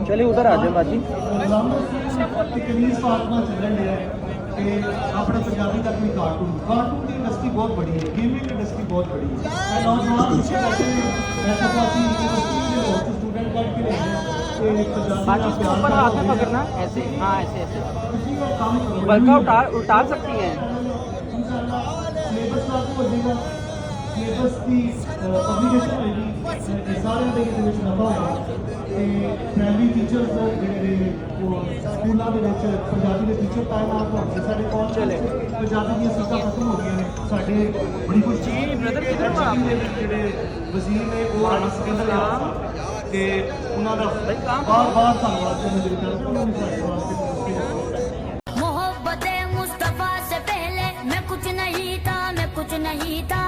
चलिए उधर आ जाए बाजी। तकनीक फातमा चलन दिया है कि अपने पंजाबी तक भी कार्टून कार्टून की इंडस्ट्री बहुत बड़ी है, गेमिंग इंडस्ट्री बहुत बड़ी है। नौजवान पीछे बैठे हुए ऐसा काफ़ी स्टूडेंट पढ़ के रहे हैं कि बाजी इसके ऊपर हाथ में पकड़ना ऐसे, हाँ ऐसे ऐसे बल्कि उतार सकती हैं। सिलेबस लागू हो जाएगा, सिलेबस की पब्लिकेशन होगी, सारे ਦੇ ਵਿੱਚ ਨਫਾ ਹੋਏਗਾ ਤੇ ਪ੍ਰਾਇਮਰੀ ਟੀਚਰਸ ਜਿਹੜੇ ਉਹ ਸਕੂਲਾਂ ਦੇ ਵਿੱਚ ਪੰਜਾਬੀ ਦੇ ਟੀਚਰ ਤਾਇਨਾਤ ਹੋਣਗੇ। ਸਾਡੇ ਕੋਲ ਪੰਜਾਬੀ ਦੀਆਂ ਸੀਟਾਂ ਖਤਮ ਹੋ ਗਈਆਂ ਨੇ। ਸਾਡੇ ਬੜੀ ਖੁਸ਼ੀ ਬ੍ਰਦਰ ਕਿਧਰ ਹੋ ਆਪ ਜਿਹੜੇ ਵਜ਼ੀਰ ਨੇ ਉਹ ਆਣਾ ਸਿਕੰਦਰ ਤੇ ਉਹਨਾਂ ਦਾ ਬਾਰ-ਬਾਰ ਧੰਨਵਾਦ ਕਰਨਾ ਚਾਹੀਦਾ ਹੈ ਉਹਨਾਂ ਨੇ ਸਾਡੇ ਵਾਸਤੇ मोहब्बत मुस्तफा से पहले मैं कुछ नहीं था, मैं कुछ नहीं था।